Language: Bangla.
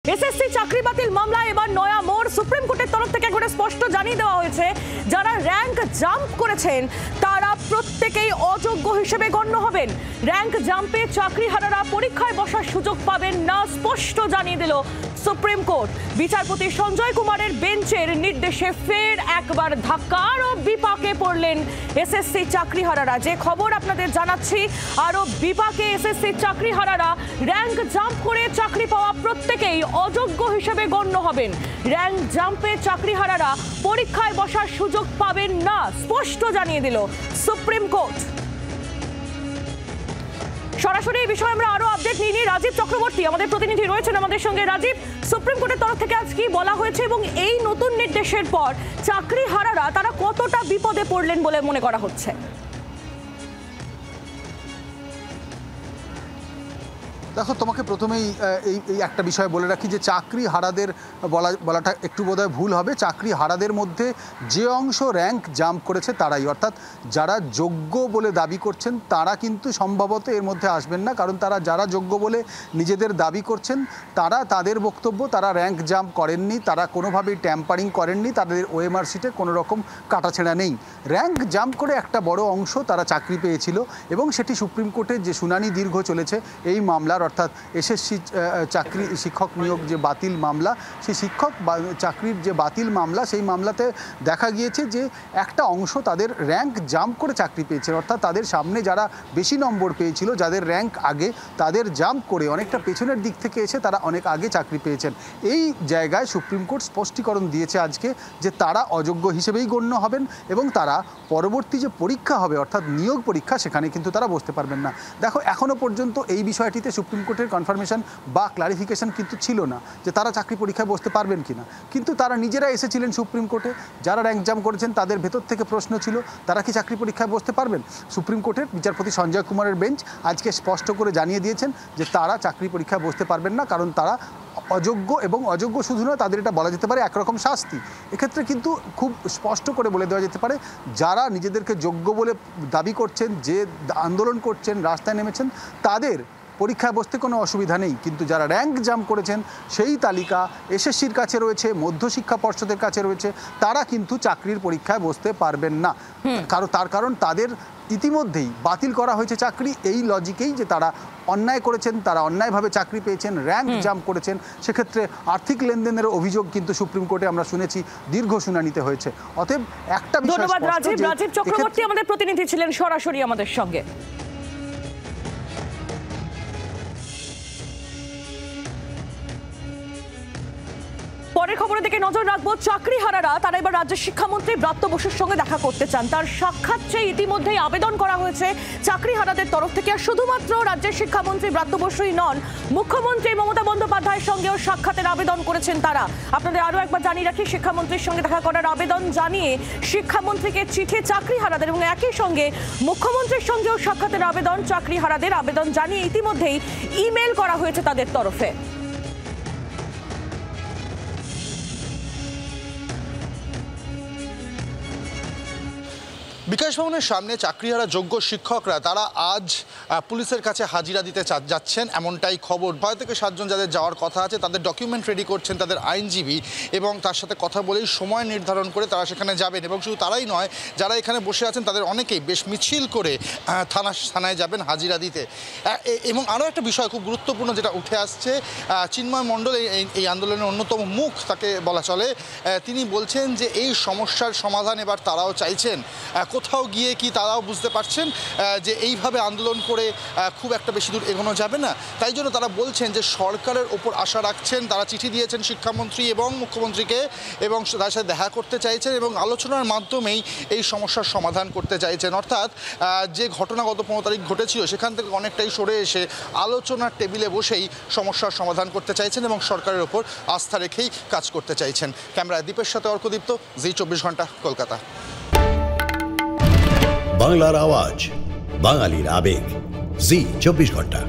এসএসসি চাকরি বাতিল মামলা এবার নয়া মোড়। সুপ্রিম কোর্টের তরফ থেকে একবারে স্পষ্ট জানিয়ে দেওয়া হয়েছে, যারা র্যাঙ্ক জাম্প করেছেন তারা প্রত্যেকেই অযোগ্য হিসেবে গণ্য হবেন। র্যাঙ্ক জাম্পে চাকরিহারারা পরীক্ষায় বসার সুযোগ পাবেন না, স্পষ্ট জানিয়ে দিল সুপ্রিম কোর্ট। বিচারপতি সঞ্জয় কুমারের বেঞ্চের নির্দেশে ফের একবার ধাক্কা, আরও বিপাকে পড়লেন এসএসসি চাকরিহারারা। যে খবর আপনাদের জানাচ্ছি, আরও বিপাকে এসএসসি চাকরিহারারা। র্যাঙ্ক জাম্প করে চাকরি পাওয়া প্রত্যেকেই অযোগ্য হিসেবে গণ্য হবেন। র্যাঙ্ক জাম্পে চাকরিহারারা পরীক্ষায় বসার সুযোগ পাবেন না, স্পষ্ট জানিয়ে দিল সুপ্রিম কোর্ট। সরাসরি এই বিষয়ে আমরা আরো আপডেট নিয়ে রাজীব চক্রবর্তী আমাদের প্রতিনিধি রয়েছেন আমাদের সঙ্গে। রাজীব, সুপ্রিম কোর্টের তরফ থেকে আজ কি বলা হয়েছে এবং এই নতুন নির্দেশের পর চাকরিহারারা তারা কতটা বিপদে পড়লেন বলে মনে করা হচ্ছে? দেখো, তোমাকে প্রথমেই এই একটা বিষয় বলে রাখি যে চাকরি হারাদের বলাটা একটু বোধহয় ভুল হবে। চাকরি হারাদের মধ্যে যে অংশ র্যাঙ্ক জাম্প করেছে তারাই, অর্থাৎ যারা যোগ্য বলে দাবি করছেন তারা কিন্তু সম্ভবত এর মধ্যে আসবেন না, কারণ তারা যারা যোগ্য বলে নিজেদের দাবি করছেন তাদের বক্তব্য তারা র্যাঙ্ক জাম্প করেননি, তারা কোনোভাবেই ট্যাম্পারিং করেননি, তাদের ওএমআর শিটে কোনো রকম কাটাছেঁড়া নেই। র্যাঙ্ক জাম্প করে একটা বড় অংশ তারা চাকরি পেয়েছিল এবং সেটি সুপ্রিম কোর্টের যে শুনানি দীর্ঘ চলেছে এই মামলার, অর্থাৎ এসএসসি চাকরি শিক্ষক নিয়োগ যে বাতিল মামলা, সেই শিক্ষক চাকরির যে বাতিল মামলা, সেই মামলাতে দেখা গিয়েছে যে একটা অংশ তাদের র্যাঙ্ক জাম্প করে চাকরি পেয়েছে, অর্থাৎ তাদের সামনে যারা বেশি নম্বর পেয়েছিল, যাদের র্যাঙ্ক আগে, তাদের জাম্প করে অনেকটা পেছনের দিক থেকে এসে তারা অনেক আগে চাকরি পেয়েছেন। এই জায়গায় সুপ্রিম কোর্ট স্পষ্টীকরণ দিয়েছে আজকে যে তারা অযোগ্য হিসেবেই গণ্য হবেন এবং তারা পরবর্তী যে পরীক্ষা হবে অর্থাৎ নিয়োগ পরীক্ষা, সেখানে কিন্তু তারা বসতে পারবেন না। দেখো, এখনও পর্যন্ত এই বিষয়টিতে সুপ্রিম কোর্টের কনফার্মেশন বা ক্লারিফিকেশন কিন্তু ছিল না যে তারা চাকরি পরীক্ষায় বসতে পারবেন কিনা, কিন্তু তারা নিজেরা এসেছিলেন সুপ্রিম কোর্টে। যারা র্যাঙ্ক জাম্প করেছেন তাদের ভেতর থেকে প্রশ্ন ছিল তারা কি চাকরি পরীক্ষায় বসতে পারবেন। সুপ্রিম কোর্টের বিচারপতি সঞ্জয় কুমারের বেঞ্চ আজকে স্পষ্ট করে জানিয়ে দিয়েছেন যে তারা চাকরি পরীক্ষায় বসতে পারবেন না, কারণ তারা অযোগ্য, এবং অযোগ্য শুধু নয়, তাদের এটা বলা যেতে পারে একরকম শাস্তি। এক্ষেত্রে কিন্তু খুব স্পষ্ট করে বলে দেওয়া যেতে পারে যারা নিজেদেরকে যোগ্য বলে দাবি করছেন, যে আন্দোলন করছেন, রাস্তায় নেমেছেন, তাদের পরীক্ষায় বসতে কোনো অসুবিধা নেই, কিন্তু যারা র্যাঙ্ক জাম্প করেছেন সেই তালিকা এসএসসির কাছে রয়েছে, মধ্যশিক্ষা পর্ষদের কাছে রয়েছে, তারা কিন্তু চাকরির পরীক্ষায় বসতে পারবেন না। তার কারণ তাদের ইতিমধ্যেই বাতিল করা হয়েছে চাকরি, এই লজিকেই যে তারা অন্যায় করেছেন, তারা অন্যায়ভাবে চাকরি পেয়েছেন, র্যাঙ্ক জাম্প করেছেন। সেক্ষেত্রে আর্থিক লেনদেনের অভিযোগ কিন্তু সুপ্রিম কোর্টে আমরা শুনেছি দীর্ঘ শুনানিতে হয়েছে। অতএব একটা বিষয়, ধন্যবাদ রাজীব চক্রবর্তী আমাদের প্রতিনিধি ছিলেন সরাসরি আমাদের সঙ্গে। পরের খবরের দিকে নজর রাখবো। চাকরিহারারা তারা এবার রাজ্যের শিক্ষামন্ত্রী ব্রাত্য বসুর সঙ্গে দেখা করতে চান। তার সাক্ষাৎ চেয়ে ইতিমধ্যেই আবেদন করা হয়েছে চাকরিহারাদের তরফ থেকে। আর শুধুমাত্র রাজ্যের শিক্ষামন্ত্রী ব্রাত্য বসুই নন, মুখ্যমন্ত্রী মমতা বন্দ্যোপাধ্যায়ের সঙ্গেও সাক্ষাতের আবেদন করেছেন তারা। আপনাদের আরও একবার জানিয়ে রাখি, শিক্ষামন্ত্রীর সঙ্গে দেখা করার আবেদন জানিয়ে শিক্ষামন্ত্রীকে চিঠি চাকরিহারাদের এবং একই সঙ্গে মুখ্যমন্ত্রীর সঙ্গেও সাক্ষাতের আবেদন চাকরিহারাদের আবেদন জানিয়ে ইতিমধ্যেই ইমেল করা হয়েছে তাদের তরফে। বিকাশ ভবনের সামনে চাকরিহারা যোগ্য শিক্ষকরা তারা আজ পুলিশের কাছে হাজিরা দিতে যাচ্ছেন, এমনটাই খবর। 6 থেকে 7 জন যাদের যাওয়ার কথা আছে তাদের ডকুমেন্ট রেডি করছেন তাদের আইনজীবী, এবং তার সাথে কথা বলেই সময় নির্ধারণ করে তারা সেখানে যাবেন। এবং শুধু তারাই নয়, যারা এখানে বসে আছেন তাদের অনেকেই বেশ মিছিল করে থানায় যাবেন হাজিরা দিতে। এবং আরও একটা বিষয় খুব গুরুত্বপূর্ণ যেটা উঠে আসছে, চিন্ময় মণ্ডল এই আন্দোলনের অন্যতম মুখ তাকে বলা চলে, তিনি বলছেন যে এই সমস্যার সমাধান এবার তারাও চাইছেন। কোথাও গিয়ে কি তারাও বুঝতে পারছেন যে এইভাবে আন্দোলন করে খুব একটা বেশি দূর এগোনো যাবে না, তাই জন্য তারা বলছেন যে সরকারের ওপর আশা রাখছেন। তারা চিঠি দিয়েছেন শিক্ষামন্ত্রী এবং মুখ্যমন্ত্রীকে এবং তার সাথে দেখা করতে চাইছেন এবং আলোচনার মাধ্যমেই এই সমস্যার সমাধান করতে চাইছেন। অর্থাৎ যে ঘটনা গত 15 তারিখ ঘটেছিল সেখান থেকে অনেকটাই সরে এসে আলোচনার টেবিলে বসেই সমস্যার সমাধান করতে চাইছেন এবং সরকারের ওপর আস্থা রেখেই কাজ করতে চাইছেন। ক্যামেরায় দীপের সাথে অর্কদীপ্ত, জি 24 ঘন্টা, কলকাতা। বাংলার আওয়াজ, বাঙালির আবেগ, জি 24 ঘন্টা।